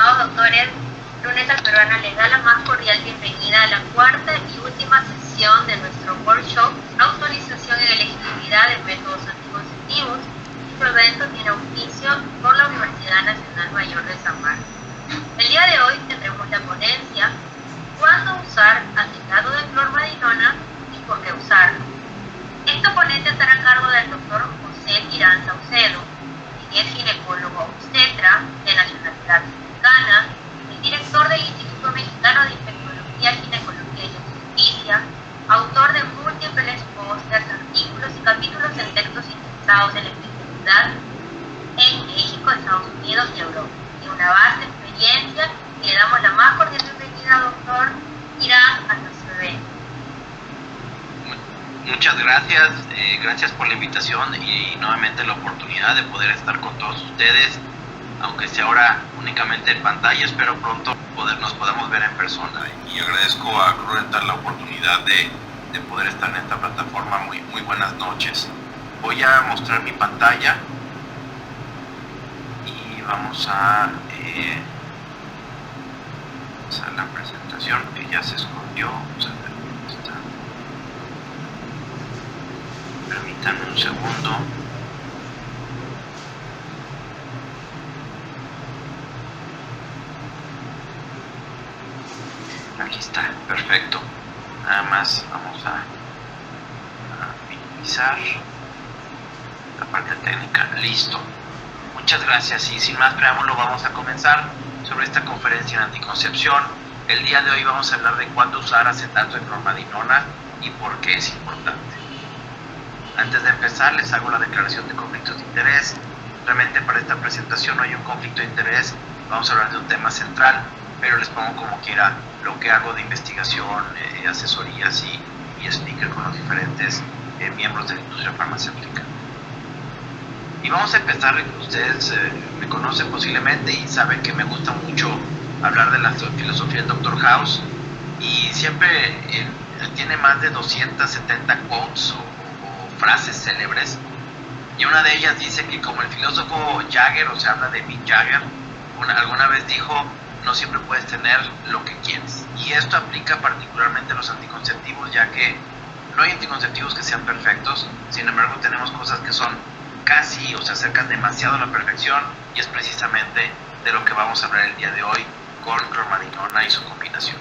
Estimados doctores, Luneta Peruana les da la más cordial bienvenida a la cuarta y última sesión de nuestro workshop Autorización y Elegibilidad de Métodos Anticonceptivos. Este evento tiene auspicio por la Universidad Nacional Mayor de San Marcos. El día de hoy tendremos la ponencia ¿Cuándo usar acenato de clormadinona y por qué usarlo? Esta ponencia estará a cargo del doctor José Tirán Saucedo, quien es ginecólogo obstetra de nacionalidad mexicana, el director del Instituto Mexicano de Infectología, Ginecología y Obstetricia, autor de múltiples pósters, artículos y capítulos en textos interesados en la efectividad en México, Estados Unidos y Europa. Tiene una vasta experiencia y le damos la más cordial bienvenida, doctor Tirán, a nuestro evento. Muchas gracias, gracias por la invitación y nuevamente la oportunidad de poder estar con todos ustedes, aunque sea ahora únicamente en pantalla. Espero pronto nos podamos ver en persona. Y agradezco a Cruz la oportunidad de poder estar en esta plataforma. Muy buenas noches. Voy a mostrar mi pantalla y vamos a hacer la presentación, que ya se escondió. Vamos a ver dónde está. Permítanme un segundo. Aquí está, perfecto. Nada más vamos a minimizar la parte técnica. Listo. Muchas gracias y sin más preámbulo vamos a comenzar sobre esta conferencia en anticoncepción. El día de hoy vamos a hablar de cuándo usar acetato de clormadinona y por qué es importante. Antes de empezar les hago la declaración de conflictos de interés. Realmente para esta presentación no hay un conflicto de interés, vamos a hablar de un tema central, pero les pongo como quiera lo que hago de investigación, asesorías y speaker con los diferentes miembros de la industria farmacéutica. Y vamos a empezar, ustedes me conocen posiblemente y saben que me gusta mucho hablar de la filosofía del Dr. House, y siempre tiene más de 270 quotes o frases célebres, y una de ellas dice que como el filósofo Jagger, o sea, habla de Mick Jagger, alguna vez dijo: no siempre puedes tener lo que quieres. Y esto aplica particularmente a los anticonceptivos, ya que no hay anticonceptivos que sean perfectos. Sin embargo, tenemos cosas que son casi o se acercan demasiado a la perfección, y es precisamente de lo que vamos a hablar el día de hoy con clormadinona y su combinación.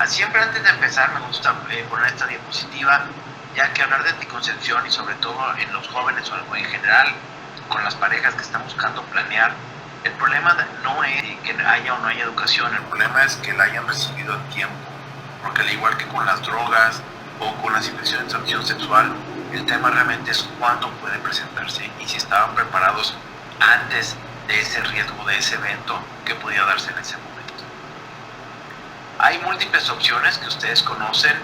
Siempre antes de empezar me gusta poner esta diapositiva, ya que hablar de anticoncepción, y sobre todo en los jóvenes o en general con las parejas que están buscando planear, el problema no es que haya o no haya educación, el problema es que la hayan recibido a tiempo, porque al igual que con las drogas o con las infecciones de transmisión sexual, el tema realmente es cuándo puede presentarse y si estaban preparados antes de ese riesgo, de ese evento que podía darse en ese momento. Hay múltiples opciones que ustedes conocen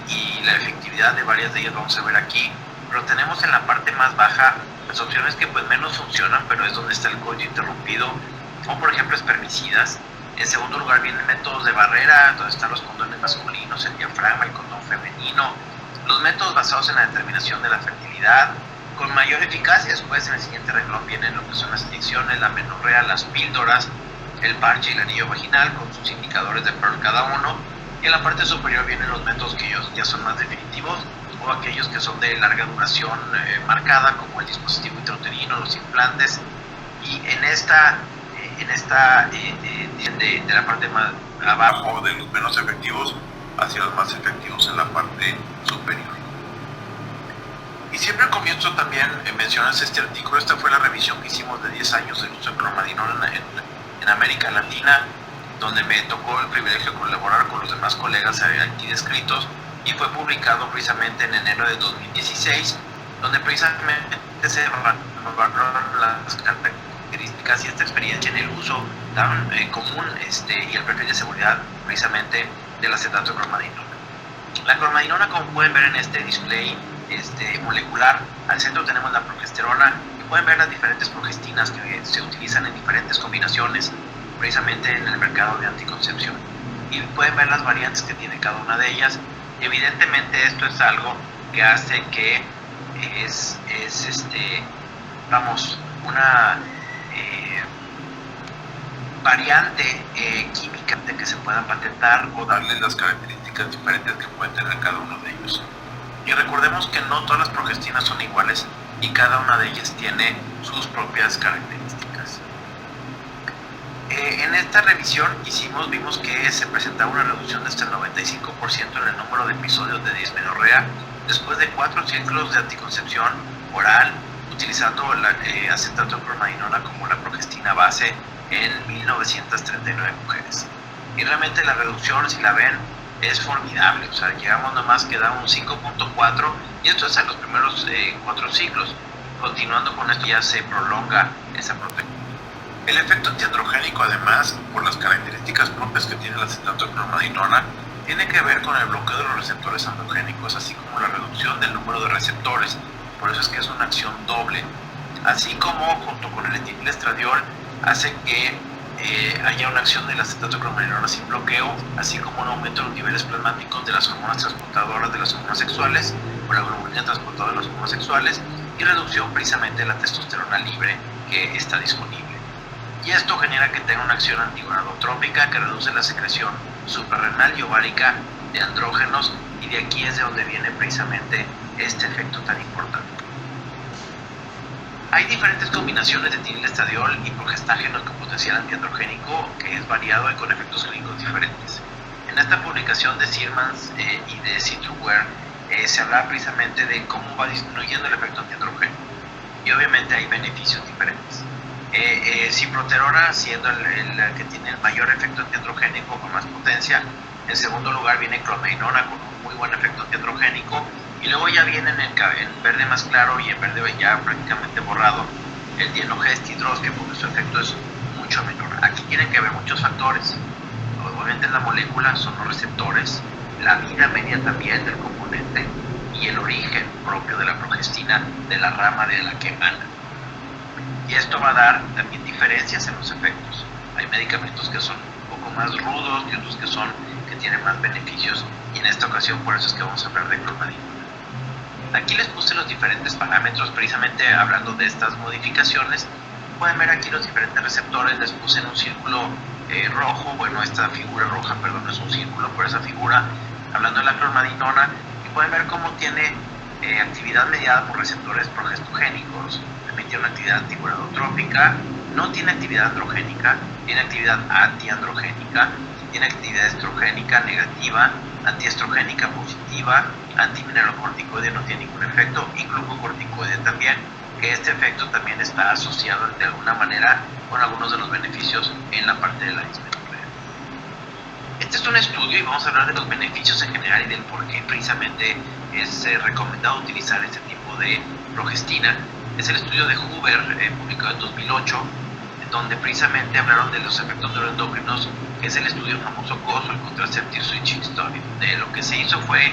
y la efectividad de varias de ellas vamos a ver aquí, pero tenemos en la parte más baja las opciones que pues menos funcionan, pero es donde está el coito interrumpido, como por ejemplo espermicidas. En segundo lugar vienen métodos de barrera, donde están los condones masculinos, el diafragma, el condón femenino, los métodos basados en la determinación de la fertilidad, con mayor eficacia. Después en el siguiente renglón vienen lo que son las inyecciones, la menorrea, las píldoras, el parche y el anillo vaginal, con sus indicadores de Pearl cada uno, y en la parte superior vienen los métodos que ya son más definitivos, o aquellos que son de larga duración marcada, como el dispositivo intrauterino, los implantes. Y en esta de la parte más abajo, de los menos efectivos hacia los más efectivos en la parte superior. Y siempre comienzo también mencionas este artículo. Esta fue la revisión que hicimos de 10 años del uso de clormadinona en América Latina, donde me tocó el privilegio de colaborar con los demás colegas aquí descritos, y fue publicado precisamente en enero de 2016, donde precisamente se evaluaron las características y esta experiencia en el uso tan común y el perfil de seguridad precisamente del acetato de clormadinona. La clormadinona, como pueden ver en este display molecular, al centro tenemos la progesterona, y pueden ver las diferentes progestinas que se utilizan en diferentes combinaciones precisamente en el mercado de anticoncepción, y pueden ver las variantes que tiene cada una de ellas. Evidentemente esto es algo que hace que variante química de que se puedan patentar o darles las características diferentes que pueden tener cada uno de ellos. Y recordemos que no todas las progestinas son iguales y cada una de ellas tiene sus propias características. En esta revisión vimos que se presentaba una reducción de hasta el 95% en el número de episodios de dismenorrea después de 4 ciclos de anticoncepción oral utilizando la acetato de clormadinona como la progestina base en 1939 mujeres. Y realmente la reducción, si la ven, es formidable. O sea, llegamos nomás que da un 5.4 y esto es a los primeros 4 ciclos. Continuando con esto ya se prolonga esa protección. El efecto antiandrogénico, además, por las características propias que tiene el acetato de clormadinona, tiene que ver con el bloqueo de los receptores androgénicos, así como la reducción del número de receptores. Por eso es que es una acción doble. Así como junto con el etilestradiol hace que haya una acción del acetato de clormadinona sin bloqueo, así como un aumento de los niveles plasmáticos de las hormonas transportadoras de las hormonas sexuales, o la globulina transportadora de las hormonas sexuales, y reducción precisamente de la testosterona libre que está disponible. Y esto genera que tenga una acción antigonadotrópica que reduce la secreción suprarrenal y ovárica de andrógenos, y de aquí es de donde viene precisamente este efecto tan importante. Hay diferentes combinaciones de etilestadiol y progestágenos con potencial antiandrogénico que es variado y con efectos clínicos diferentes. En esta publicación de Siermans y de Citroware se habla precisamente de cómo va disminuyendo el efecto antiandrogénico, y obviamente hay beneficios diferentes. Ciproterona siendo el que tiene el mayor efecto antiandrogénico con más potencia. En segundo lugar viene clormadinona con un muy buen efecto antiandrogénico, y luego ya viene en verde más claro y en verde ya prácticamente borrado el dienogestidros, que porque su efecto es mucho menor. Aquí tienen que ver muchos factores. Obviamente la molécula son los receptores, la vida media también del componente y el origen propio de la progestina de la rama de la que emana. Y esto va a dar también diferencias en los efectos. Hay medicamentos que son un poco más rudos y otros que tienen más beneficios, y en esta ocasión por eso es que vamos a hablar de clormadinona. Aquí les puse los diferentes parámetros precisamente hablando de estas modificaciones. Pueden ver aquí los diferentes receptores, les puse en un círculo rojo, bueno, esta figura roja, perdón, es un círculo por esa figura, hablando de la clormadinona, y pueden ver cómo tiene actividad mediada por receptores progestogénicos. También tiene una actividad antigonadotrópica, no tiene actividad androgénica, tiene actividad antiandrogénica, tiene actividad estrogénica negativa, antiestrogénica positiva, antimineralocorticoide no tiene ningún efecto, y glucocorticoide también, que este efecto también está asociado de alguna manera con algunos de los beneficios en la parte de la dismenorrea. Este es un estudio y vamos a hablar de los beneficios en general y del por qué precisamente es recomendado utilizar este tipo de progestina. Es el estudio de Huber, publicado en 2008, donde precisamente hablaron de los efectos neuroendocrinos, que es el estudio famoso COSO, el Contraceptive Switching Study. De lo que se hizo fue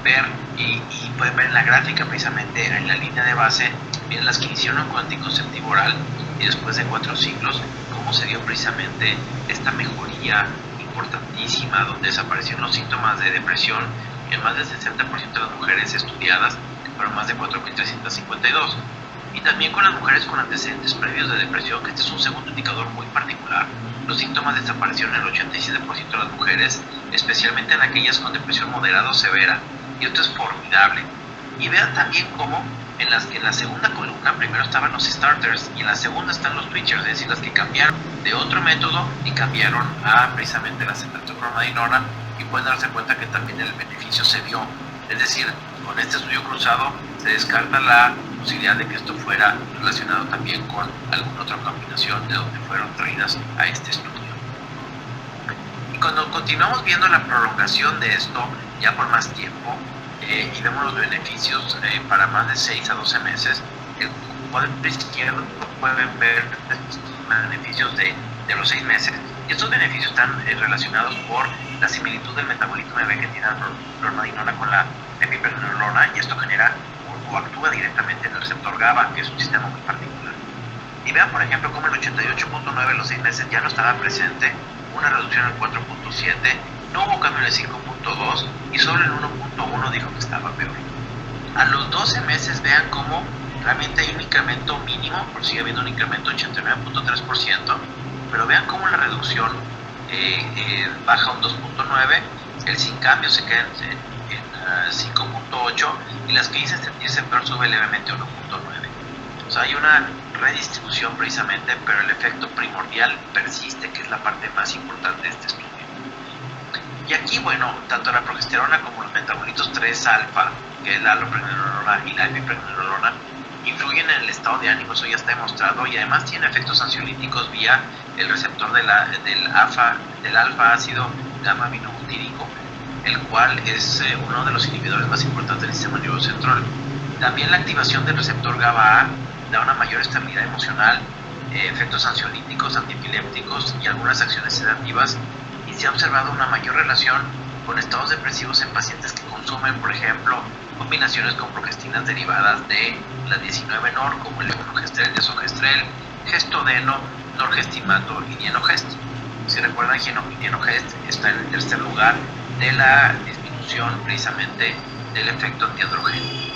ver, y pueden ver en la gráfica precisamente en la línea de base, vienen las que iniciaron con anticonceptivo oral y después de 4 ciclos, cómo se dio precisamente esta mejoría importantísima, donde desaparecieron los síntomas de depresión en más del 60% de las mujeres estudiadas, pero más de 4.352. Y también con las mujeres con antecedentes previos de depresión, que este es un segundo indicador muy particular. Los síntomas desaparecieron en el 87% de las mujeres, especialmente en aquellas con depresión moderada o severa, y esto es formidable. Y vean también cómo en la segunda columna primero estaban los starters y en la segunda están los switchers, es decir, las que cambiaron de otro método y cambiaron a precisamente la acetato de clormadinona, y pueden darse cuenta que también el beneficio se vio. Es decir, con este estudio cruzado se descarta la posibilidad de que esto fuera relacionado también con alguna otra combinación de donde fueron traídas a este estudio. Y cuando continuamos viendo la prolongación de esto ya por más tiempo y vemos los beneficios para más de 6 a 12 meses, el cuadro izquierdo pueden ver los beneficios de los 6 meses, y estos beneficios están relacionados por la similitud del metabolismo de B que tiene la clormadinona con la epipenolona, y esto genera o actúa directamente en el receptor GABA, que es un sistema muy particular. Y vean, por ejemplo, cómo el 88.9 en los 6 meses ya no estaba presente, una reducción al 4.7, no hubo cambio en el 5.2 y solo el 1.1 dijo que estaba peor. A los 12 meses vean cómo realmente hay un incremento mínimo, porque sigue habiendo un incremento de 89.3%, pero vean cómo la reducción baja un 2.9, el sin cambio se queda en 5.8 y las que dicen sentirse peor sube levemente a 1.9. O sea, hay una redistribución precisamente, pero el efecto primordial persiste, que es la parte más importante de este estudio. Y aquí, bueno, tanto la progesterona como los metabolitos 3-alfa, que es la alopregnenolona y la epipregnenolona, influyen en el estado de ánimo, eso ya está demostrado, y además tiene efectos ansiolíticos vía el receptor del alfa ácido gamma aminobutírico, el cual es uno de los inhibidores más importantes del sistema nervioso central. También la activación del receptor GABA A da una mayor estabilidad emocional, efectos ansiolíticos, antiepilépticos y algunas acciones sedativas, y se ha observado una mayor relación con estados depresivos en pacientes que consumen, por ejemplo, combinaciones con progestinas derivadas de la 19-nor, como el levonorgestrel, desogestrel, gestodeno, norgestimato y dienogest. Si recuerdan, dienogest está en el tercer lugar de la disminución precisamente del efecto antiandrogénico.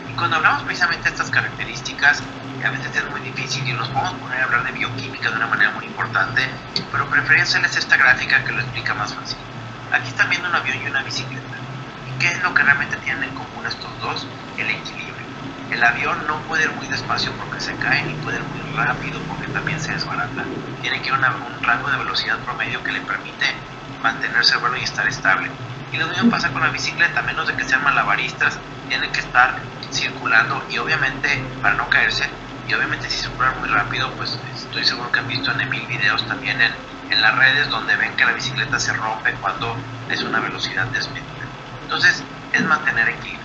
Y cuando hablamos precisamente de estas características, a veces es muy difícil y nos podemos poner a hablar de bioquímica de una manera muy importante, pero prefería hacerles esta gráfica que lo explica más fácil. Aquí están viendo un avión y una bicicleta. ¿Y qué es lo que realmente tienen en común estos dos? El equilibrio. El avión no puede ir muy despacio porque se cae, ni puede ir muy rápido porque también se desbarata. Tiene que ir a un rango de velocidad promedio que le permite mantenerse el vuelo y estar estable. Y lo mismo pasa con la bicicleta, a menos de que sean malabaristas, tienen que estar circulando y obviamente para no caerse, y obviamente si circulan muy rápido, pues estoy seguro que han visto en 1000 videos también en las redes donde ven que la bicicleta se rompe cuando es una velocidad desmedida. Entonces es mantener equilibrio.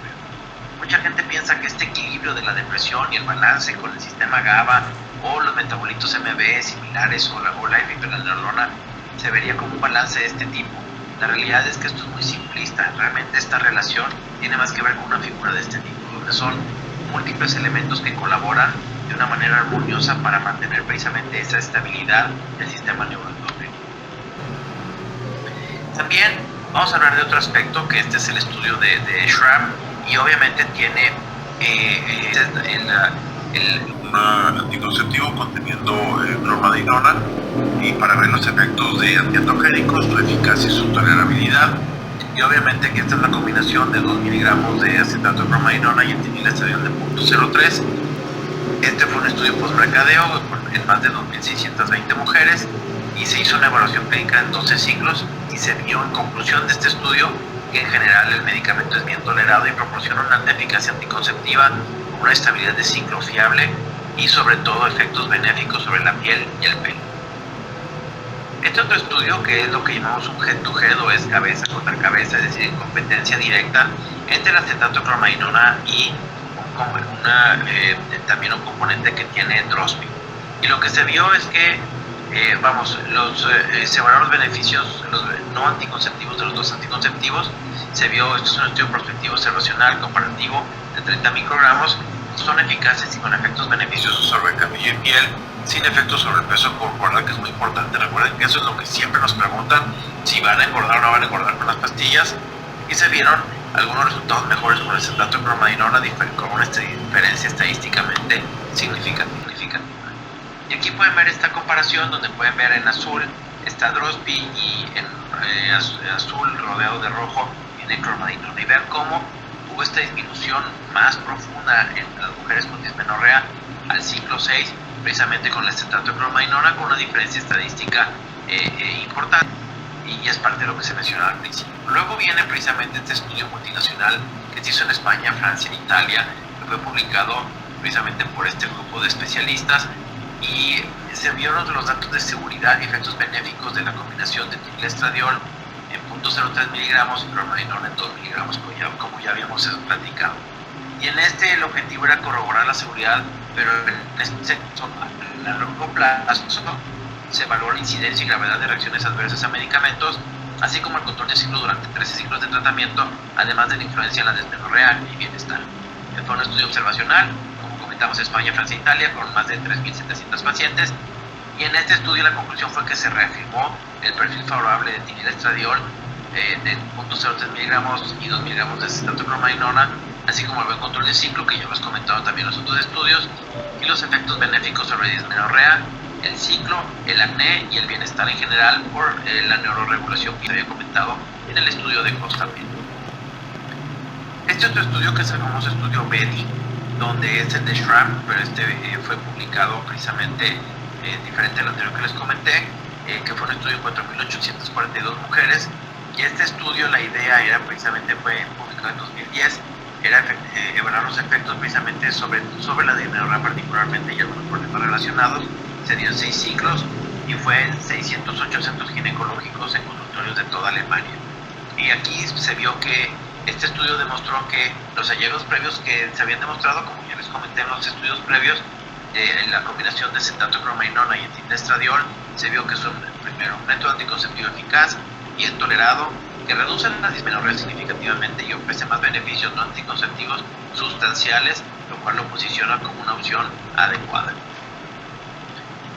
Mucha gente piensa que este equilibrio de la depresión y el balance con el sistema GABA o los metabolitos MB similares o la epipregnenolona se vería como un balance de este tipo. La realidad es que esto es muy simplista. Realmente esta relación tiene más que ver con una figura de este tipo, donde son múltiples elementos que colaboran de una manera armoniosa para mantener precisamente esa estabilidad del sistema neuroendocrino. También vamos a hablar de otro aspecto, que este es el estudio de Schramm, y obviamente tiene un anticonceptivo conteniendo clormadinona, y para ver los efectos de antiandrogénicos, su eficacia y su tolerabilidad. Y obviamente que esta es la combinación de 2 miligramos de acetato de clormadinona y etinilestradiol de 0.03. Este fue un estudio postmercadeo en más de 2.620 mujeres y se hizo una evaluación clínica en 12 ciclos, y se vio en conclusión de este estudio que en general el medicamento es bien tolerado y proporciona una alta eficacia anticonceptiva, una estabilidad de ciclo fiable y sobre todo efectos benéficos sobre la piel y el pelo. Este otro estudio, que es lo que llamamos un head-to-head, o es cabeza contra cabeza, es decir, en competencia directa entre el acetato de clormadinona y también un componente que tiene Drospi. Y lo que se vio es que se evaluaron los beneficios, los no anticonceptivos de los dos anticonceptivos. Se vio, esto es un estudio prospectivo observacional comparativo de 30 microgramos, son eficaces y con efectos beneficiosos sobre el cabello y piel, sin efectos sobre el peso corporal, que es muy importante. Recuerden que eso es lo que siempre nos preguntan, si van a engordar o no van a engordar con las pastillas, y se vieron algunos resultados mejores con el acetato de clormadinona con una diferencia estadísticamente significativa. Y aquí pueden ver esta comparación, donde pueden ver en azul está Drospi y en azul rodeado de rojo viene clormadinona, y vean cómo hubo esta disminución más profunda en las mujeres con dismenorrea al ciclo 6, precisamente con el acetato de clormadinona, con una diferencia estadística importante, y es parte de lo que se mencionaba al principio. Luego viene precisamente este estudio multinacional que se hizo en España, Francia, en Italia, que fue publicado precisamente por este grupo de especialistas, y se vieron los datos de seguridad y efectos benéficos de la combinación de etinilestradiol en 0.03 miligramos y clormadinona en 2 miligramos, como ya habíamos platicado. Y en este el objetivo era corroborar la seguridad, pero en este a largo plazo se evaluó la incidencia y gravedad de reacciones adversas a medicamentos, así como el control de ciclo durante 13 ciclos de tratamiento, además de la influencia en la desmenorrea y bienestar. Fue un estudio observacional, como comentamos, España, Francia e Italia, con más de 3.700 pacientes, y en este estudio la conclusión fue que se reafirmó el perfil favorable de etinilestradiol de 0.03 miligramos y 2 miligramos de acetato de clormadinona, así como el buen control de ciclo, que ya hemos comentado también en los otros estudios, y los efectos benéficos sobre dismenorrea, el ciclo, el acné y el bienestar en general por la neuroregulación que se había comentado en el estudio de Costamento. Este otro estudio, que es el famoso estudio Betty, donde es el de Schramm, pero fue publicado precisamente diferente al anterior que les comenté, que fue un estudio de 4.842 mujeres, y este estudio, la idea era precisamente, fue publicado en 2010, era evaluar los efectos precisamente sobre la dismenorrea particularmente y algunos problemas relacionados. Se dio en 6 ciclos y fue en 608 centros ginecológicos en consultorios de toda Alemania. Y aquí se vio que este estudio demostró que los hallazgos previos que se habían demostrado, como ya les comenté en los estudios previos, la combinación de cetacromainona y etilenoestradiol, se vio que son primero un método anticonceptivo eficaz, bien tolerado, que reducen la dismenorrea significativamente y ofrece más beneficios no anticonceptivos sustanciales, lo cual lo posiciona como una opción adecuada.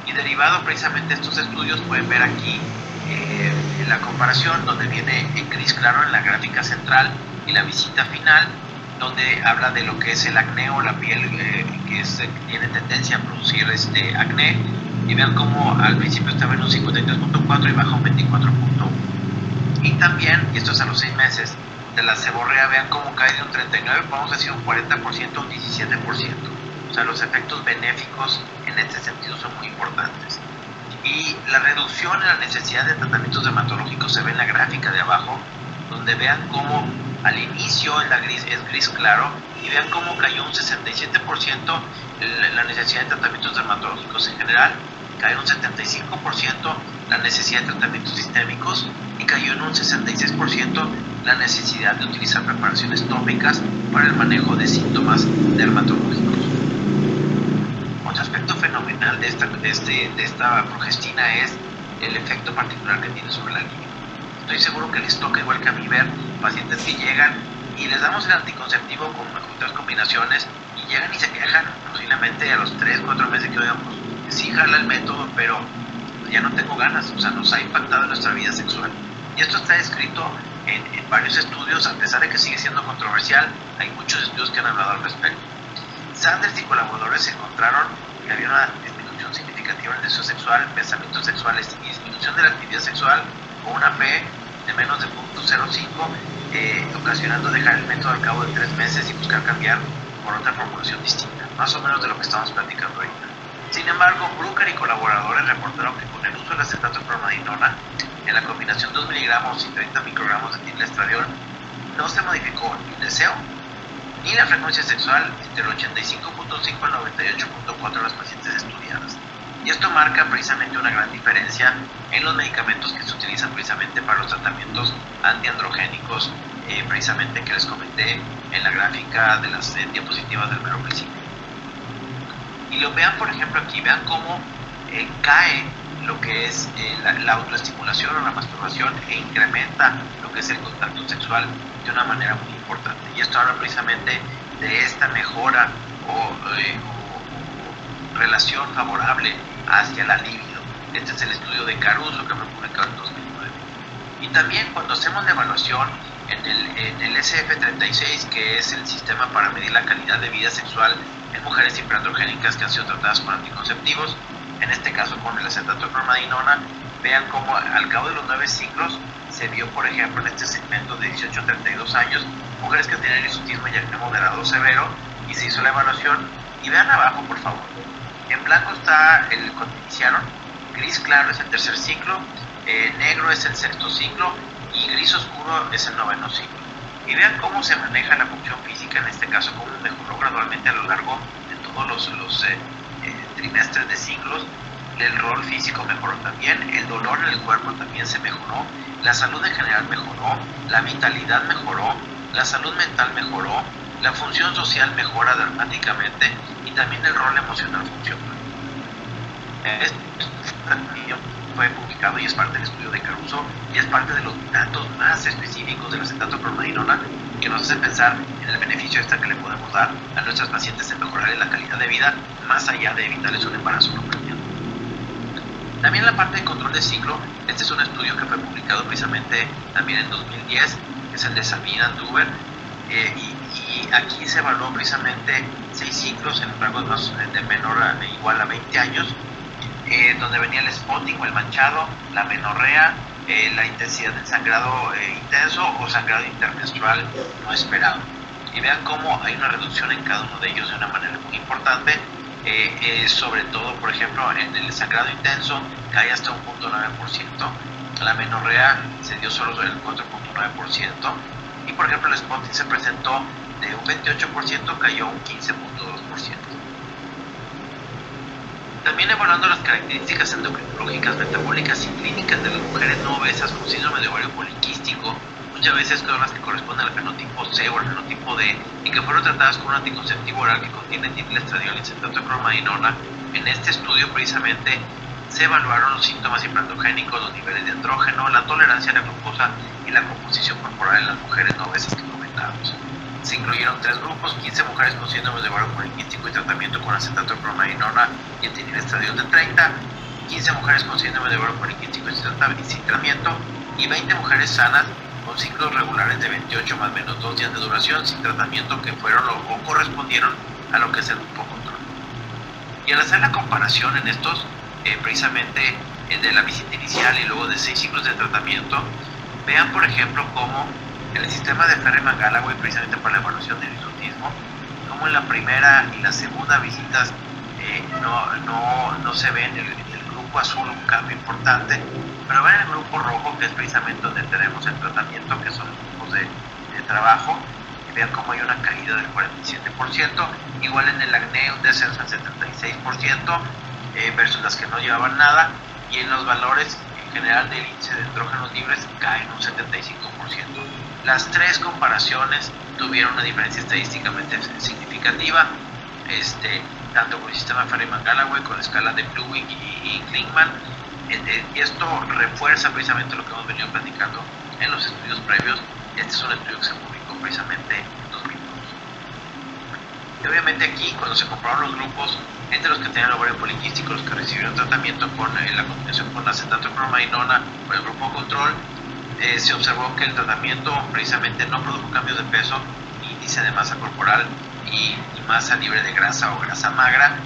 Y derivado precisamente de estos estudios, pueden ver aquí la comparación, donde viene en gris claro en la gráfica central y la visita final, donde habla de lo que es el acné o la piel que tiene tendencia a producir acné, y vean cómo al principio estaba en un 53.4 y baja un 24.1. Y también, y esto es a los 6 meses, de la seborrea, vean cómo cae de un 39, vamos a decir un 40% a un 17%. O sea, los efectos benéficos en este sentido son muy importantes. Y la reducción en la necesidad de tratamientos dermatológicos se ve en la gráfica de abajo, donde vean cómo al inicio es gris claro, y vean cómo cayó un 67% la necesidad de tratamientos dermatológicos en general, cayó un 75% la necesidad de tratamientos sistémicos y cayó en un 66% la necesidad de utilizar preparaciones tópicas para el manejo de síntomas dermatológicos. Otro aspecto fenomenal de esta progestina es el efecto particular que tiene sobre la libido. Estoy seguro que les toca, igual que a mí, ver pacientes que llegan y les damos el anticonceptivo con otras combinaciones y llegan y se quejan posiblemente a los 3-4 meses que, oigan, pues sí jala el método, pero ya no tengo ganas, o sea, nos ha impactado en nuestra vida sexual. Y esto está escrito en varios estudios, a pesar de que sigue siendo controversial, hay muchos estudios que han hablado al respecto. Sanders y colaboradores encontraron que había una disminución significativa en el deseo sexual, pensamientos sexuales y disminución de la actividad sexual con una P de menos de 0.05, ocasionando dejar el método al cabo de 3 meses y buscar cambiar por otra formulación distinta, más o menos de lo que estamos platicando ahorita. Sin embargo, Brooker y colaboradores reportaron que con el uso de la acetato-promadinona en la combinación 2 miligramos y 30 microgramos de etilenoestradiol no se modificó ni el deseo ni la frecuencia sexual entre el 85.5 al 98.4 de las pacientes estudiadas. Y esto marca precisamente una gran diferencia en los medicamentos que se utilizan precisamente para los tratamientos antiandrogénicos, precisamente que les comenté en la gráfica de las diapositivas del mero principio. Y lo vean, por ejemplo, aquí, vean cómo cae lo que es la autoestimulación o la masturbación e incrementa lo que es el contacto sexual de una manera muy importante. Y esto habla precisamente de esta mejora o relación favorable hacia la libido. Este es el estudio de Caruso que fue publicado en 2009. Y también cuando hacemos la evaluación en el SF36, que es el sistema para medir la calidad de vida sexual en mujeres hiperandrogénicas que han sido tratadas con anticonceptivos, en este caso con el acetato-promadinona, vean cómo al cabo de los 9 ciclos se vio, por ejemplo, en este segmento de 18 a 32 años, mujeres que tienen hirsutismo y acné moderado o severo, y se hizo la evaluación. Y vean abajo, por favor, en blanco está cuando iniciaron, gris claro es el tercer ciclo, negro es el sexto ciclo y gris oscuro es el noveno ciclo. Y vean cómo se maneja la función física, en este caso cómo mejoró gradualmente a lo largo de todos los trimestres de ciclos. El rol físico mejoró también, el dolor en el cuerpo también se mejoró, la salud en general mejoró, la vitalidad mejoró, la salud mental mejoró, la función social mejora dramáticamente y también el rol emocional funciona. Este fue publicado y es parte del estudio de Caruso y es parte de los datos más específicos de la acetato-promadinona que nos hace pensar en el beneficio que le podemos dar a nuestras pacientes en mejorar la calidad de vida más allá de evitarles un embarazo no planeado. También la parte de control de ciclo, este es un estudio que fue publicado precisamente también en 2010, que es el de Sabine and Duber, y aquí se evaluó precisamente 6 ciclos en rangos de menor a igual a 20 años, donde venía el spotting o el manchado, la menorrea, la intensidad del sangrado intenso o sangrado intermenstrual no esperado. Y vean cómo hay una reducción en cada uno de ellos de una manera muy importante, sobre todo, por ejemplo, en el sangrado intenso cae hasta un 0.9%, la menorrea se dio solo el 4.9%, y por ejemplo el spotting se presentó de un 28%, cayó un 15.2%. También evaluando las características endocrinológicas, metabólicas y clínicas de las mujeres no obesas con síndrome de ovario poliquístico, muchas veces son las que corresponden al fenotipo C o al fenotipo D, y que fueron tratadas con un anticonceptivo oral que contiene dimetilestradiol y citrato de cromadinona. En este estudio precisamente se evaluaron los síntomas hiperandrogénicos, los niveles de andrógeno, la tolerancia a la glucosa y la composición corporal en las mujeres no obesas que comentábamos. Se incluyeron 3 grupos: 15 mujeres con síndrome de ovario poliquístico y tratamiento con acetato de cromadinona y etinilestradiol de 30, 15 mujeres con síndrome de ovario poliquístico y sin tratamiento, y 20 mujeres sanas con ciclos regulares de 28 más menos 2 días de duración sin tratamiento, que fueron o correspondieron a lo que es el grupo control. Y al hacer la comparación en estos, precisamente de la visita inicial y luego de 6 ciclos de tratamiento, vean por ejemplo cómo el sistema de Ferriman-Gallagher, precisamente para la evaluación del hirsutismo, como en la primera y la segunda visitas no se ve en el grupo azul un cambio importante, pero ven en el grupo rojo, que es precisamente donde tenemos el tratamiento, que son los grupos de trabajo, y vean cómo hay una caída del 47%, igual en el acné un descenso del 76%, versus las que no llevaban nada, y en los valores en general del índice de estrógenos libres caen un 75%. Las 3 comparaciones tuvieron una diferencia estadísticamente significativa, tanto con el sistema Ferriman-Gallagher, con la escala de Plewig y Klingman, y esto refuerza precisamente lo que hemos venido platicando en los estudios previos. Este es un estudio que se publicó precisamente en 2002. Y obviamente aquí, cuando se compararon los grupos entre los que tenían ovario poliquístico, los que recibieron tratamiento con la combinación con acetato de cromadinona o el grupo control, se observó que el tratamiento precisamente no produjo cambios de peso, índice de masa corporal y masa libre de grasa o grasa magra,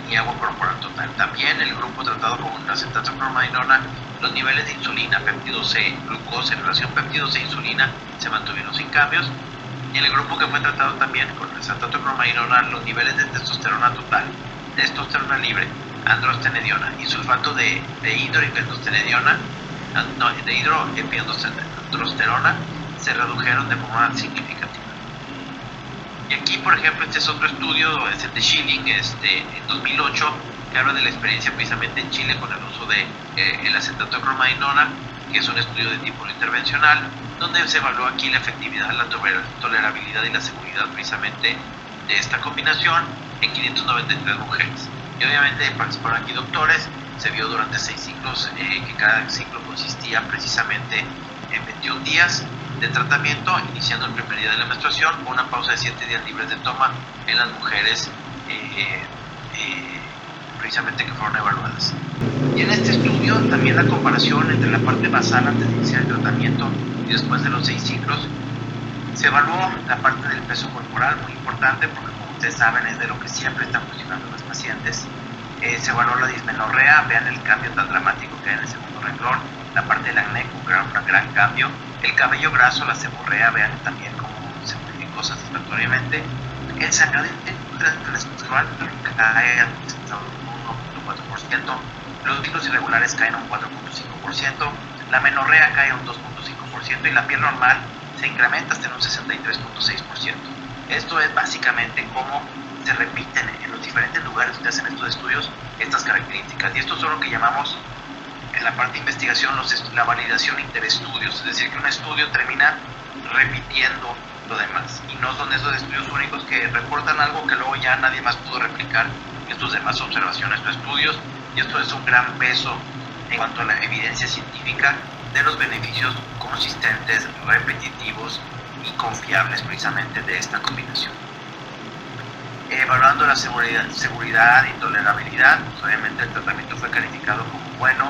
ni agua corporal total. También el grupo tratado con acetato de cromadinona, los niveles de insulina, péptido C, glucosa en relación péptido C e insulina se mantuvieron sin cambios. Y en el grupo que fue tratado también con acetato de cromadinona, los niveles de testosterona total, testosterona libre, androstenediona y sulfato de hidroepiandrosterona se redujeron de forma significativa. Y aquí, por ejemplo, este es otro estudio, es el de Schilling, en 2008, que habla de la experiencia precisamente en Chile con el uso de el acetato de cromadinona, que es un estudio de tipo intervencional, donde se evaluó aquí la efectividad, la tolerabilidad y la seguridad precisamente de esta combinación en 593 mujeres. Y obviamente participaron aquí doctores. Se vio durante 6 ciclos que cada ciclo consistía precisamente en 21 días de tratamiento, iniciando el primer día de la menstruación, con una pausa de 7 días libres de toma en las mujeres precisamente que fueron evaluadas. Y en este estudio también la comparación entre la parte basal antes de iniciar el tratamiento y después de los 6 ciclos, se evaluó la parte del peso corporal, muy importante porque, como ustedes saben, es de lo que siempre están cuestionando los pacientes. Se evaluó la dismenorrea, vean el cambio tan dramático que hay en el segundo renglón, la parte del acné con un gran cambio, el cabello graso, la seborrea, vean también cómo se modificó satisfactoriamente, el sangrado intermenstrual cae al 1.4%, los ciclos irregulares caen a un 4.5%, la menorrea cae a un 2.5% y la piel normal se incrementa hasta en un 63.6%. Esto es básicamente cómo se repiten en los diferentes lugares donde hacen estos estudios estas características, y esto es lo que llamamos en la parte de investigación la validación interestudios, es decir, que un estudio termina repitiendo lo demás, y no son esos estudios únicos que reportan algo que luego ya nadie más pudo replicar en sus demás observaciones o estudios, y esto es un gran peso en cuanto a la evidencia científica de los beneficios consistentes, repetitivos y confiables precisamente de esta combinación. Evaluando la seguridad y tolerabilidad, pues obviamente el tratamiento fue calificado como bueno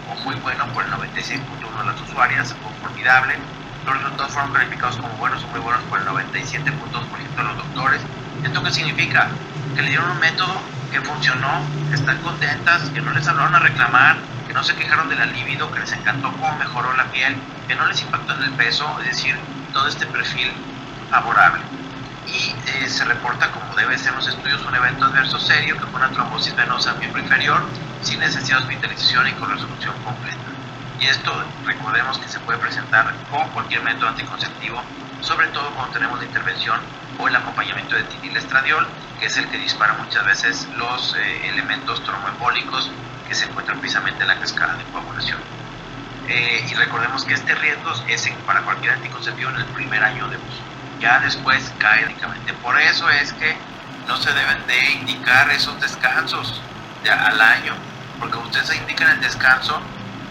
o muy bueno por el 96.1% de las usuarias, o formidable. Los resultados fueron calificados como buenos o muy buenos por el 97.2% de los doctores. ¿Esto qué significa? Que le dieron un método que funcionó, que están contentas, que no les hablaron a reclamar, que no se quejaron de la libido, que les encantó cómo mejoró la piel, que no les impactó en el peso, es decir, todo este perfil favorable. Y se reporta, como debe ser en los estudios, un evento adverso serio, que fue una trombosis venosa miembro inferior, sin necesidad de hospitalización y con resolución completa. Y esto, recordemos que se puede presentar con cualquier método anticonceptivo, sobre todo cuando tenemos la intervención o el acompañamiento de etinilestradiol, que es el que dispara muchas veces los elementos tromboembólicos que se encuentran precisamente en la cascada de coagulación. Y recordemos que este riesgo es para cualquier anticonceptivo en el primer año de uso. Ya después cae únicamente. Por eso es que no se deben de indicar esos descansos al año, porque ustedes indican el descanso,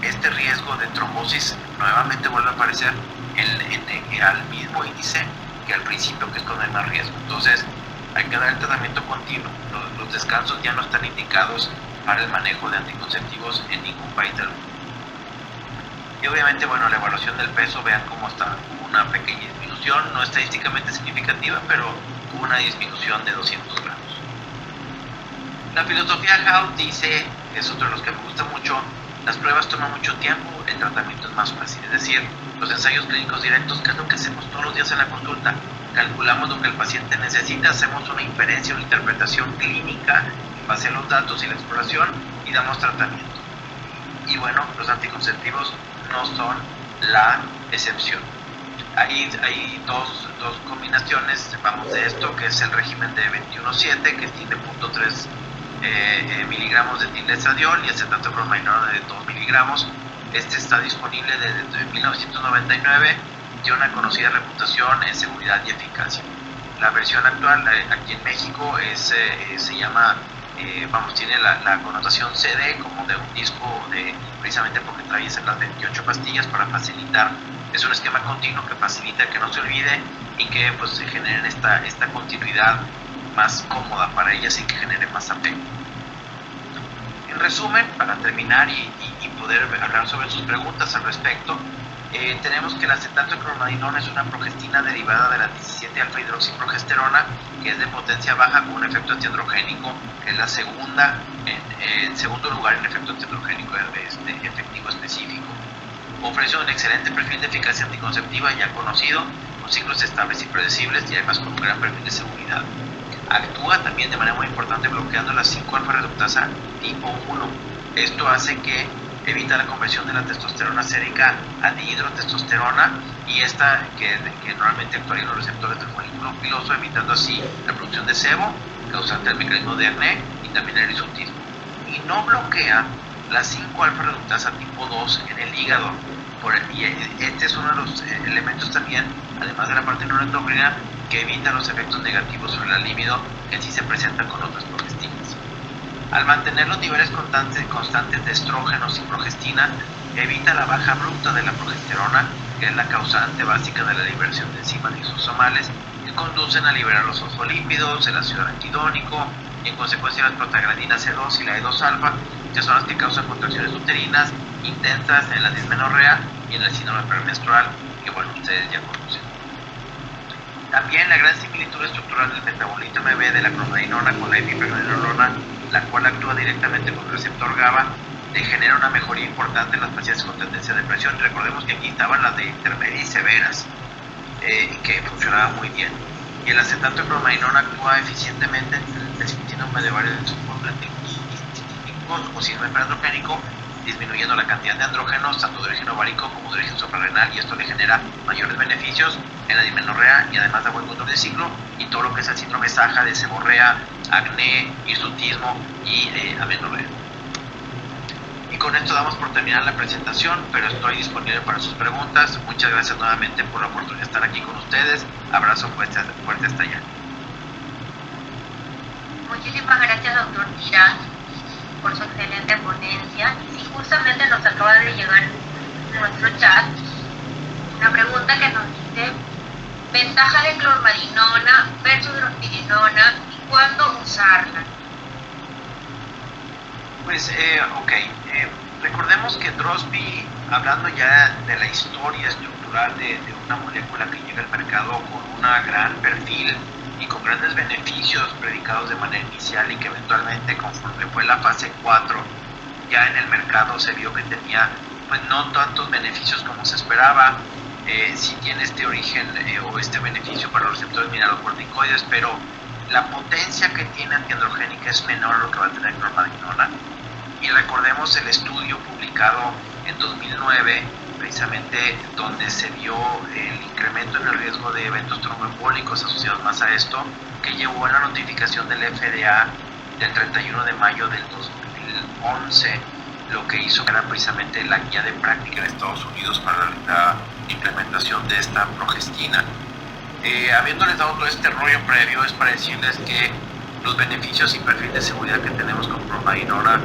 este riesgo de trombosis nuevamente vuelve a aparecer al mismo índice que al principio, que es cuando hay más riesgo. Entonces hay que dar el tratamiento continuo. Los descansos ya no están indicados para el manejo de anticonceptivos en ningún país del mundo. Y obviamente, bueno, la evaluación del peso, vean cómo está, hubo una pequeña disminución, no estadísticamente significativa, pero hubo una disminución de 200 gramos. La filosofía Howe dice, que es otro de los que me gusta mucho, las pruebas toman mucho tiempo, el tratamiento es más fácil. Es decir, los ensayos clínicos directos, que es lo que hacemos todos los días en la consulta, calculamos lo que el paciente necesita, hacemos una inferencia, una interpretación clínica en base a los datos y la exploración y damos tratamiento. Y bueno, los anticonceptivos no son la excepción. Hay dos combinaciones, vamos, de esto, que es el régimen de 21-7, que tiene 0.3 miligramos de etinilestradiol y acetato bromelaina de 2 miligramos. Este está disponible desde 1999, tiene una conocida reputación en seguridad y eficacia. La versión actual aquí en México se llama, tiene la connotación CD, como de un disco, precisamente porque trae las 28 pastillas para facilitar. Es un esquema continuo que facilita que no se olvide y que pues se genere esta continuidad más cómoda para ellas y que genere más apego. En resumen, para terminar y poder hablar sobre sus preguntas al respecto, tenemos que el acetato de clormadinona es una progestina derivada de la 17-alfa-hidroxiprogesterona, que es de potencia baja con un efecto antiandrogénico, que es la segunda, en segundo lugar en efecto antiandrogénico efectivo específico. Ofrece un excelente perfil de eficacia anticonceptiva ya conocido, con ciclos estables y predecibles y además con un gran perfil de seguridad. Actúa también de manera muy importante bloqueando la 5-alfa reductasa tipo 1. Esto hace que evita la conversión de la testosterona sérica a dihidrotestosterona y esta que normalmente actuaría en los receptores del folículo piloso, evitando así la producción de sebo, causante del mecanismo de acné y también el hirsutismo. Y no bloquea la 5-alfa reductasa tipo 2 en el hígado. Y este es uno de los elementos también, además de la parte neuroendocrina, que evita los efectos negativos sobre la libido que sí se presentan con otras progestinas. Al mantener los niveles constantes de estrógenos y progestina, evita la baja abrupta de la progesterona, que es la causante básica de la liberación de enzimas lisosomales, que conducen a liberar los fosfolípidos, el ácido araquidónico y en consecuencia las prostaglandinas C2 y la E2-alfa, que son las que causan contracciones uterinas intensas en la dismenorrea y en el síndrome premenstrual, que bueno, ustedes ya conocen. También la gran similitud estructural del metabolito MB de la clormadinona con la epipregnenolona, la cual actúa directamente con el receptor GABA, genera una mejoría importante en las pacientes con tendencia a depresión. Y recordemos que aquí estaban las de intermedias y severas, que funcionaban muy bien. Y el acetato de clormadinona actúa eficientemente en el síndrome de varios o síndrome preandrogénico, disminuyendo la cantidad de andrógenos, tanto de origen ovárico como de origen suprarrenal, y esto le genera mayores beneficios en la dismenorrea y además da buen control del ciclo y todo lo que es el síndrome SAHA de seborrea, acné, hirsutismo y amenorrea. Y con esto damos por terminar la presentación, pero estoy disponible para sus preguntas. Muchas gracias nuevamente por la oportunidad de estar aquí con ustedes. Abrazo fuerte hasta allá. Muchísimas gracias, doctor Tirán, por su excelente ponencia. Y justamente nos acaba de llegar en nuestro chat una pregunta que nos dice: ventaja de clormadinona versus drospirinona y cuándo usarla. Pues, recordemos que Drospi, hablando ya de la historia estructural de una molécula que llega al mercado con un gran perfil y con grandes beneficios predicados de manera inicial y que eventualmente conforme fue la fase 4 ya en el mercado se vio que tenía pues no tantos beneficios como se esperaba. Sí tiene este origen o este beneficio para los receptores mineralocorticoides, pero la potencia que tiene antiandrogénica es menor a lo que va a tener clormadinona. Y recordemos el estudio publicado en 2009, precisamente donde se vio el incremento en el riesgo de eventos tromboembólicos asociados más a esto, que llevó a la notificación del FDA del 31 de mayo del 2011, lo que hizo que era precisamente la guía de práctica en Estados Unidos para la implementación de esta progestina. Habiéndoles dado todo este rollo previo, es para decirles que los beneficios y perfil de seguridad que tenemos con clormadinona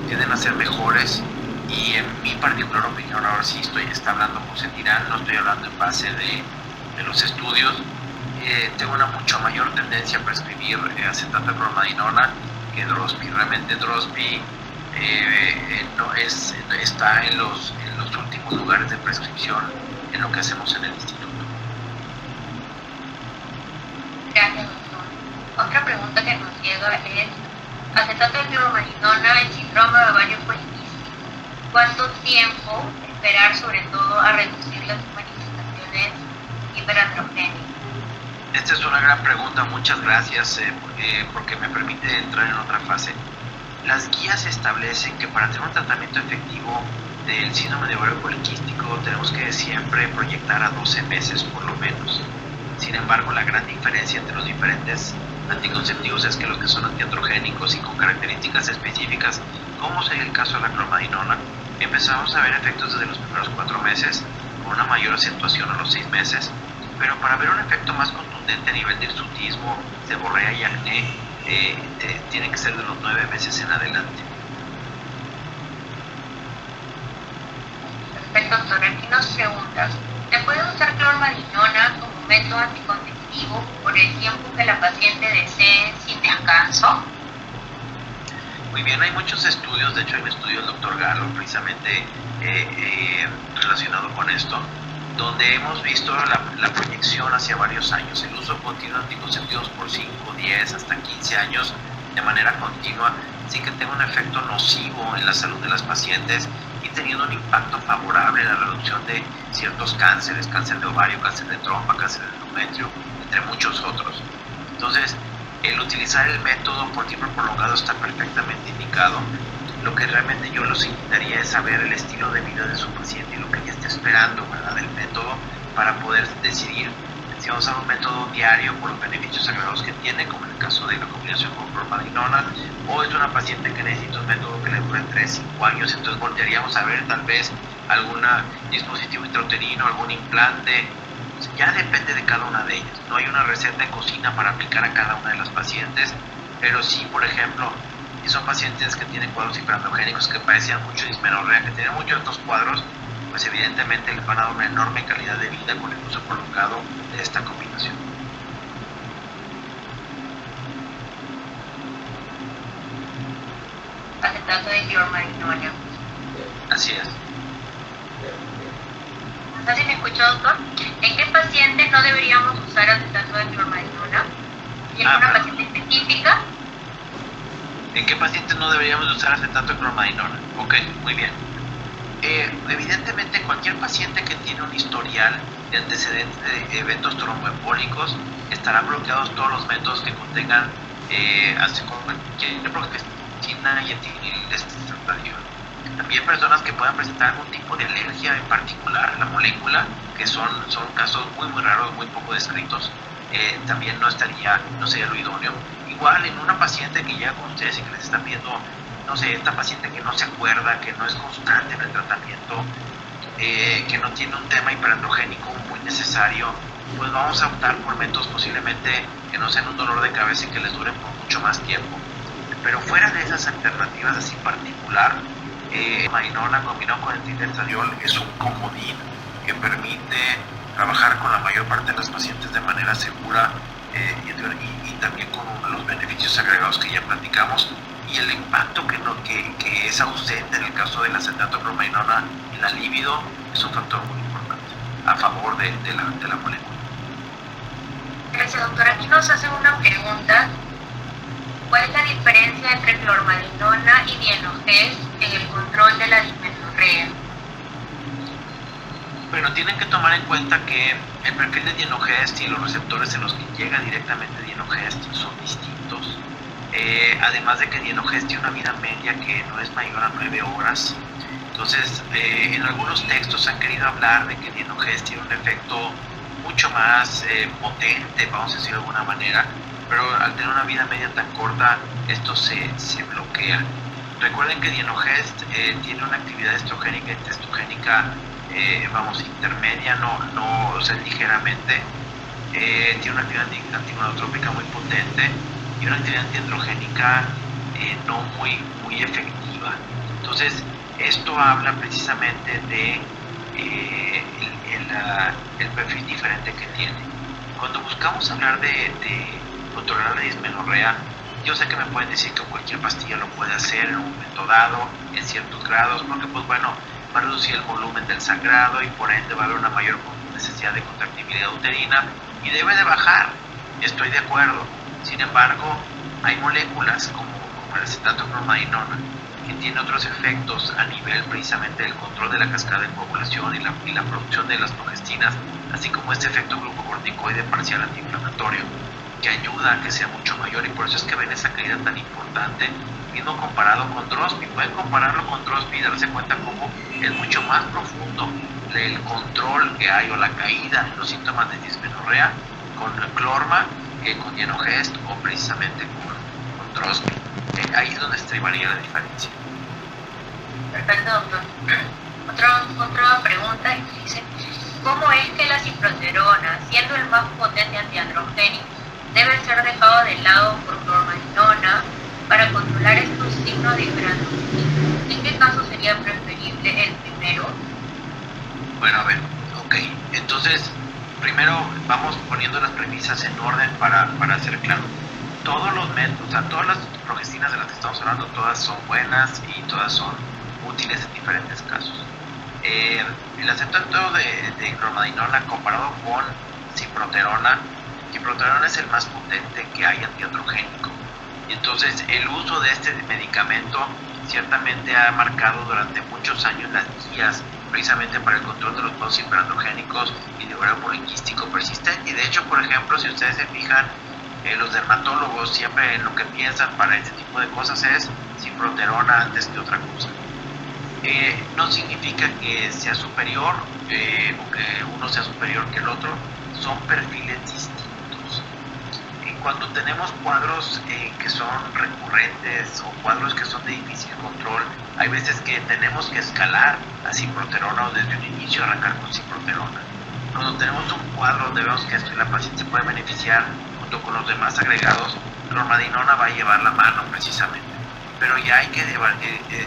tienden a ser mejores, y en mi particular opinión, ahora sí está hablando José Tirán, no estoy hablando en base de los estudios, tengo una mucho mayor tendencia a prescribir acetato de clormadinona que Drospi. Realmente Drospi no está en los últimos lugares de prescripción en lo que hacemos en el instituto. Gracias, doctor. Otra pregunta que nos llega es: acetato de clormadinona en síndrome de ovario poliquístico, ¿cuánto tiempo esperar, sobre todo a reducir las manifestaciones hiperandrogénicas? Esta es una gran pregunta, muchas gracias, porque me permite entrar en otra fase. Las guías establecen que para tener un tratamiento efectivo del síndrome de ovario poliquístico tenemos que siempre proyectar a 12 meses por lo menos. Sin embargo, la gran diferencia entre los diferentes anticonceptivos es que los que son antiandrogénicos y con características específicas, como sería el caso de la clormadinona, empezamos a ver efectos desde los primeros 4 meses, con una mayor acentuación a los 6 meses, pero para ver un efecto más contundente a nivel de hirsutismo, seborrea y acné, tiene que ser de los 9 meses en adelante. Perfecto, doctor. Aquí nos preguntas: ¿se puede usar clormadinona como método anticonceptivo por el tiempo que la paciente desee sin descanso? Muy bien, hay muchos estudios, de hecho hay un estudio del doctor Galo precisamente relacionado con esto, donde hemos visto la proyección hacia varios años, el uso continuo de anticonceptivos por 5, 10, hasta 15 años de manera continua, sí que tenga un efecto nocivo en la salud de las pacientes y teniendo un impacto favorable en la reducción de ciertos cánceres, cáncer de ovario, cáncer de trompa, cáncer de endometrio, entre muchos otros. Entonces, el utilizar el método por tiempo prolongado está perfectamente indicado. Lo que realmente yo los invitaría es saber el estilo de vida de su paciente y lo que ella está esperando, ¿verdad?, del método, para poder decidir si vamos a usar un método diario por los beneficios agregados que tiene, como en el caso de la combinación con clormadinona, o es una paciente que necesita un método que le dure 3-5 años, entonces voltearíamos a ver tal vez algún dispositivo intrauterino, algún implante. Ya depende de cada una de ellas. No hay una receta de cocina para aplicar a cada una de las pacientes, pero sí, por ejemplo, si son pacientes que tienen cuadros hiperandrogénicos, que padecían mucho de dismenorrea, que tienen muchos de estos cuadros, pues evidentemente les van a dar una enorme calidad de vida con el uso prolongado de esta combinación. Acetato de clormadinona. Así es. No sé si me escuchó, doctor. ¿En qué paciente no deberíamos usar acetato de clormadinona? ¿Y alguna paciente específica? ¿En qué paciente no deberíamos usar acetato de clormadinona? Ok, muy bien. Evidentemente cualquier paciente que tiene un historial de antecedentes de eventos tromboembólicos estarán bloqueados todos los métodos que contengan progestina y etilestatiol. También personas que puedan presentar algún tipo de alergia en particular a la molécula, que son casos muy raros, muy poco descritos, también no sería lo idóneo. Igual en una paciente que llega con ustedes y que les están viendo, no sé, esta paciente que no se acuerda, que no es constante en el tratamiento, que no tiene un tema hiperandrogénico muy necesario, pues vamos a optar por métodos posiblemente que no sean un dolor de cabeza y que les duren por mucho más tiempo. Pero fuera de esas alternativas así particular, clormadinona combinado con etilestatiol es un comodín que permite trabajar con la mayor parte de las pacientes de manera segura, y también con los beneficios agregados que ya platicamos, y el impacto que es ausente en el caso del acetato de clormadinona en la libido es un factor muy importante a favor de la molécula. gracias, doctor. Aquí nos hacen una pregunta. ¿Cuál es la diferencia entre clormadinona y dienogest en el control de la dismenorrea? Bueno, tienen que tomar en cuenta que el perfil de dienogest y los receptores en los que llega directamente dienogest son distintos. Además de que dienogest tiene una vida media que no es mayor a 9 horas. Entonces, en algunos textos han querido hablar de que dienogest tiene un efecto mucho más potente, vamos a decirlo de alguna manera, pero al tener una vida media tan corta, esto se bloquea. Recuerden que dienogest tiene una actividad estrogénica y testogénica, intermedia, o sea, ligeramente. Tiene una actividad antigonadotrópica muy potente y una actividad antiandrogénica no muy efectiva. Entonces, esto habla precisamente de el perfil diferente que tiene. Cuando buscamos hablar de controlar la dismenorrea, yo sé que me pueden decir que cualquier pastilla lo puede hacer en un momento dado, en ciertos grados, porque va a reducir el volumen del sangrado y por ende va a haber una mayor necesidad de contractibilidad uterina y debe de bajar. Estoy de acuerdo. Sin embargo, hay moléculas como el acetato clormadinona que tiene otros efectos a nivel precisamente del control de la cascada de coagulación y la producción de las progestinas, así como este efecto glucocorticoide parcial antiinflamatorio, que ayuda a que sea mucho mayor, y por eso es que ven esa caída tan importante, mismo comparado con Drospi. Pueden compararlo con Drospi y darse cuenta cómo es mucho más profundo el control que hay o la caída en los síntomas de dismenorrea con clorma que con dienogest o precisamente con Drospi. Ahí es donde estribaría la diferencia. Perfecto, doctor. Otra pregunta dice, ¿cómo es que la ciproterona, siendo el más potente antiandrogénico, debe ser dejado de lado por clormadinona para controlar estos signos de hiperandrogenismo? ¿En qué caso sería preferible el primero? Bueno, a ver, ok. Entonces, primero vamos poniendo las premisas en orden para hacer claro. Todos los métodos, o sea, todas las progestinas de las que estamos hablando, todas son buenas y todas son útiles en diferentes casos. El acetato de clormadinona comparado con ciproterona es el más potente que hay antiandrogénico. Y entonces el uso de este medicamento ciertamente ha marcado durante muchos años las guías precisamente para el control de los procesos hiperandrogénicos y de ovario poliquístico persistente. Y de hecho, por ejemplo, si ustedes se fijan, los dermatólogos siempre en lo que piensan para este tipo de cosas es ciproterona antes que otra cosa. No significa que sea superior o que uno sea superior que el otro, son perfiles distintos. Cuando tenemos cuadros que son recurrentes o cuadros que son de difícil control, hay veces que tenemos que escalar a ciproterona o desde un inicio arrancar con ciproterona. Cuando tenemos un cuadro donde vemos que la paciente se puede beneficiar junto con los demás agregados, clormadinona va a llevar la mano precisamente. Pero ya hay que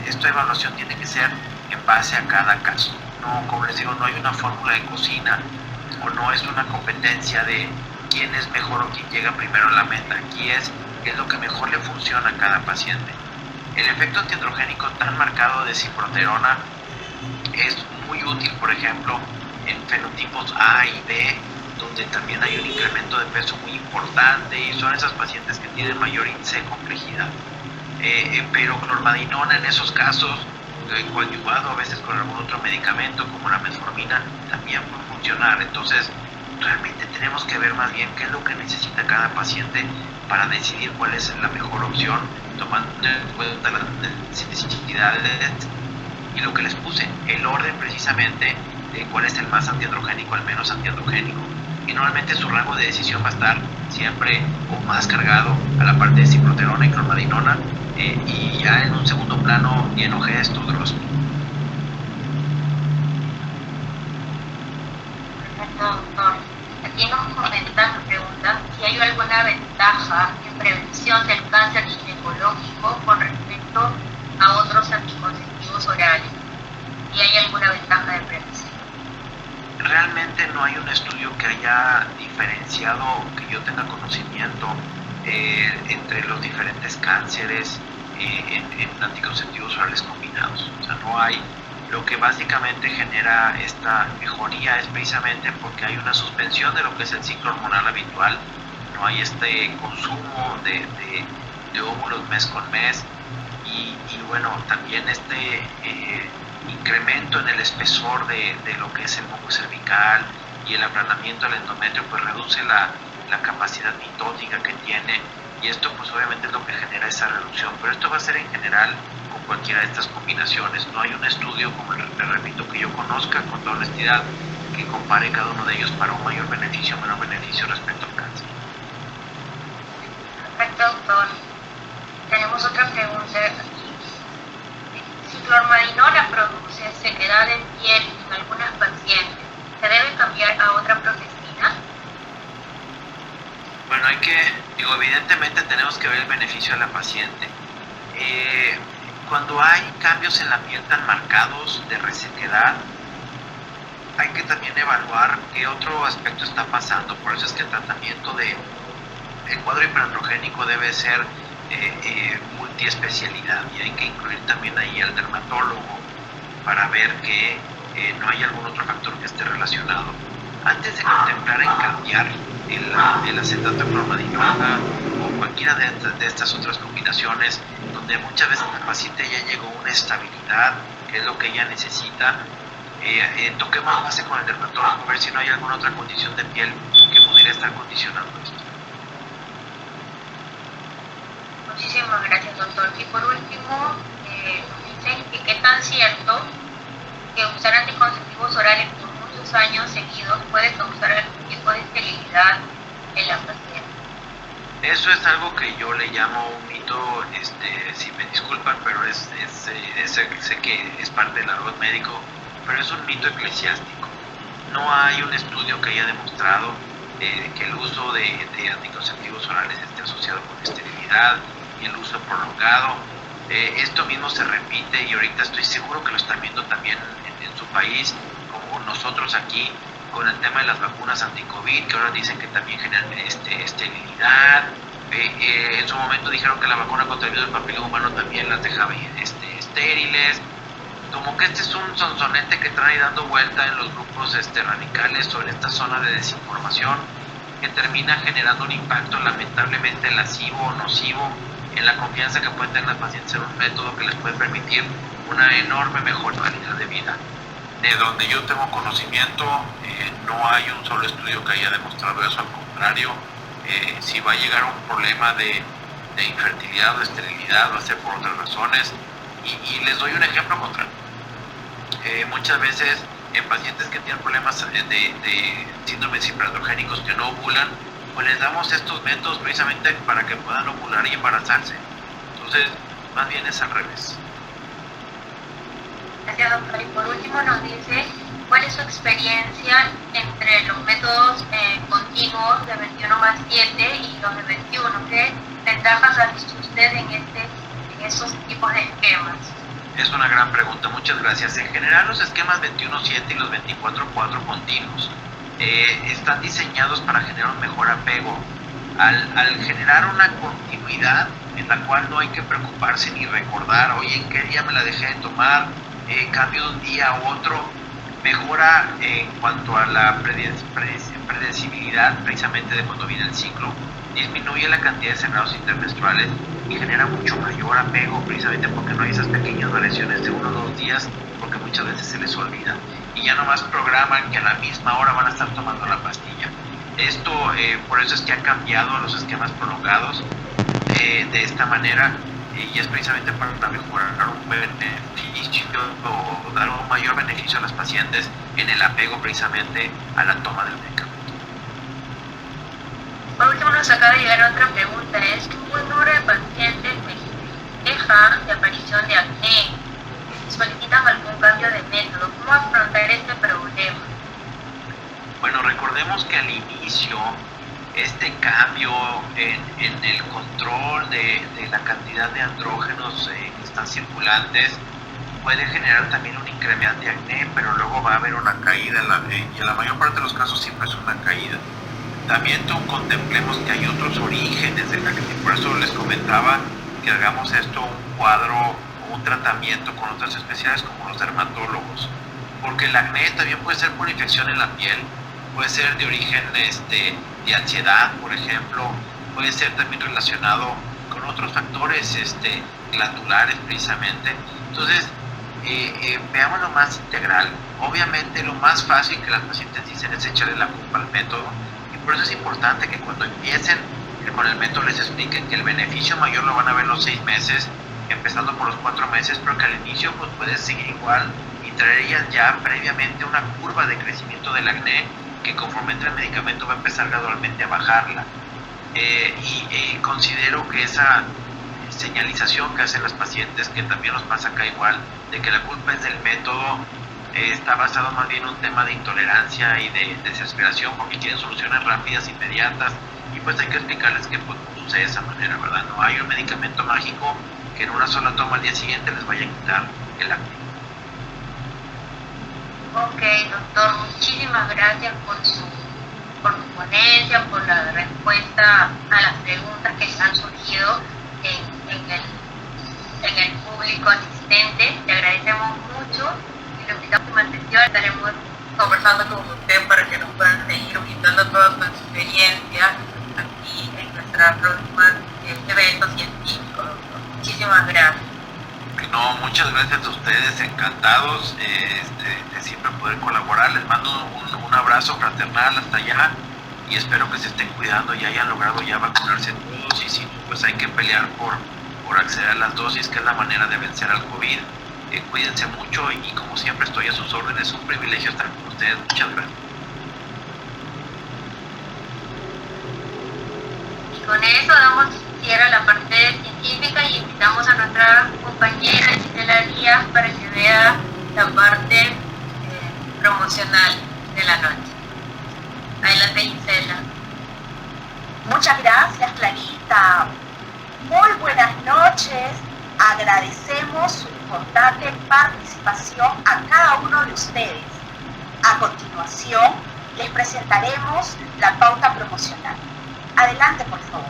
esta evaluación tiene que ser en base a cada caso. No, como les digo, no hay una fórmula de cocina o no es una competencia de quién es mejor o quién llega primero a la meta. Aquí es lo que mejor le funciona a cada paciente. El efecto antiandrogénico tan marcado de ciproterona es muy útil, por ejemplo, en fenotipos A y B, donde también hay un incremento de peso muy importante y son esas pacientes que tienen mayor índice de complejidad. Pero clormadinona en esos casos, coadyuvado a veces con algún otro medicamento como la metformina, también puede funcionar. Entonces, realmente tenemos que ver más bien qué es lo que necesita cada paciente para decidir cuál es la mejor opción, tomando en cuenta las necesidades y lo que les puse, el orden precisamente de cuál es el más antiandrogénico, al menos antiandrogénico. Y normalmente su rango de decisión va a estar siempre o más cargado a la parte de ciproterona y clormadinona, y ya en un segundo plano dienogest o Drospi. Perfecto, doctor. Aquí nos comentan, preguntan si hay alguna ventaja en prevención del cáncer ginecológico con respecto a otros anticonceptivos orales. ¿Y hay alguna ventaja de prevención? Realmente no hay un estudio que haya diferenciado, que yo tenga conocimiento entre los diferentes cánceres en anticonceptivos orales combinados. O sea, no hay. Lo que básicamente genera esta mejoría es precisamente porque hay una suspensión de lo que es el ciclo hormonal habitual no hay este consumo de óvulos mes con mes y bueno, también este incremento en el espesor de lo que es el moco cervical y el aplanamiento del endometrio pues reduce la capacidad mitótica que tiene, y esto pues obviamente es lo que genera esa reducción, pero esto va a ser en general con cualquiera de estas combinaciones. No hay un estudio, como les repito, que yo conozca con toda honestidad que compare cada uno de ellos para un mayor beneficio o menor beneficio respecto al cáncer. Perfecto, doctor. Tenemos otra pregunta aquí. Si clormadinona produce sequedad en piel en algunas pacientes, ¿se debe cambiar a otra progestina? Bueno, evidentemente tenemos que ver el beneficio de la paciente. Cuando hay cambios en la piel tan marcados de resequedad, hay que también evaluar qué otro aspecto está pasando. Por eso es que el tratamiento el cuadro hiperandrogénico debe ser multiespecialidad, y hay que incluir también ahí al dermatólogo para ver que no hay algún otro factor que esté relacionado. Antes de contemplar en cambiar el acetato de clormadinona o cualquiera de estas otras combinaciones, donde muchas veces la paciente ya llegó a una estabilidad, que es lo que ella necesita, toquemos base con el dermatólogo, ver si no hay alguna otra condición de piel que pudiera estar condicionando esto. Muchísimas gracias, doctor. Y por último, dicen que qué tan cierto que usar anticonceptivos orales por muchos años seguidos puede causar algún tipo de esterilidad en la paciente. Eso es algo que yo le llamo un mito, si me disculpan, pero sé que es parte del argot médico, pero es un mito eclesiástico. No hay un estudio que haya demostrado que el uso de anticonceptivos orales esté asociado con esterilidad y el uso prolongado. Esto mismo se repite, y ahorita estoy seguro que lo están viendo también en su país, como nosotros aquí, con el tema de las vacunas anti-COVID, que ahora dicen que también generan esterilidad. En su momento dijeron que la vacuna contra el virus del papiloma humano también las dejaba estériles. Como que este es un sonsonete que trae dando vuelta en los grupos radicales sobre esta zona de desinformación, que termina generando un impacto lamentablemente lascivo o nocivo en la confianza que pueden tener las pacientes en un método que les puede permitir una enorme mejor calidad de vida. De donde yo tengo conocimiento, no hay un solo estudio que haya demostrado eso. Al contrario, si va a llegar a un problema de infertilidad o esterilidad, va a ser por otras razones. Y les doy un ejemplo contrario. Muchas veces en pacientes que tienen problemas de síndromes hiperandrogénicos que no ovulan, pues les damos estos métodos precisamente para que puedan ovular y embarazarse. Entonces, más bien es al revés. Gracias, doctor. Y por último nos dice cuál es su experiencia entre los métodos continuos de 21+7 y los de 21. ¿Qué ventajas ha visto usted en esos tipos de esquemas? Es una gran pregunta, muchas gracias. En general, los esquemas 21-7 y los 24-4 continuos están diseñados para generar un mejor apego. Al generar una continuidad en la cual no hay que preocuparse ni recordar, oye, ¿en qué día me la dejé de tomar? Cambio de un día a otro, mejora en cuanto a la predecibilidad precisamente de cuando viene el ciclo, disminuye la cantidad de sangrados intermenstruales y genera mucho mayor apego, precisamente porque no hay esas pequeñas variaciones de 1 o 2 días, porque muchas veces se les olvida y ya nomás programan que a la misma hora van a estar tomando la pastilla. Esto por eso es que ha cambiado a los esquemas prolongados de esta manera, y es precisamente para mejorar un beneficio o dar un mayor beneficio a las pacientes en el apego precisamente a la toma del medicamento. Por último, nos acaba de llegar otra pregunta. Es que un buen número de pacientes me quejan de aparición de acné, solicitan algún cambio de método. ¿Cómo afrontar este problema? Bueno, recordemos que al inicio este cambio en el control de la cantidad de andrógenos que están circulantes puede generar también un incremento de acné, pero luego va a haber una caída y en la mayor parte de los casos siempre es una caída. También contemplemos que hay otros orígenes del acné, por eso les comentaba que hagamos esto un cuadro, un tratamiento con otras especialidades como los dermatólogos, porque el acné también puede ser por infección en la piel, puede ser de origen de ansiedad, por ejemplo, puede ser también relacionado con otros factores glandulares precisamente. Entonces, veámoslo más integral. Obviamente lo más fácil que las pacientes dicen es echarle la culpa al método, y por eso es importante que cuando empiecen con el método les expliquen que el beneficio mayor lo van a ver los 6 meses, empezando por los 4 meses, pero que al inicio pues puedes seguir igual y traerías ya previamente una curva de crecimiento del acné que conforme entre el medicamento va a empezar gradualmente a bajarla. Y considero que esa señalización que hacen las pacientes, que también nos pasa acá igual, de que la culpa es del método, está basado más bien en un tema de intolerancia y de desesperación porque quieren soluciones rápidas, inmediatas, y pues hay que explicarles que pues, no sucede de esa manera, ¿verdad? No hay un medicamento mágico que en una sola toma al día siguiente les vaya a quitar el acné. Ok, doctor, muchísimas gracias por su ponencia, por la respuesta a las preguntas que se han surgido en el público asistente. Te agradecemos mucho y lo invitamos a una sesión. Estaremos conversando con usted para que nos puedan seguir brindando toda su experiencia aquí en nuestra próxima evento científico, doctor. Muchísimas gracias. No, muchas gracias a ustedes, encantados de siempre poder colaborar. Les mando un abrazo fraternal hasta allá y espero que se estén cuidando y hayan logrado ya vacunarse todos, y si no, pues hay que pelear por acceder a las dosis, que es la manera de vencer al COVID. Cuídense mucho y como siempre estoy a sus órdenes. Es un privilegio estar con ustedes. Muchas gracias. Y con eso damos cierre a la parte científica y invitamos a nuestra compañera Gisela Díaz para que vea la parte promocional de la noche. Adelante, Gisela. Muchas gracias, Clarita. Muy buenas noches. Agradecemos su importante participación a cada uno de ustedes. A continuación, les presentaremos la pauta promocional. Adelante, por favor.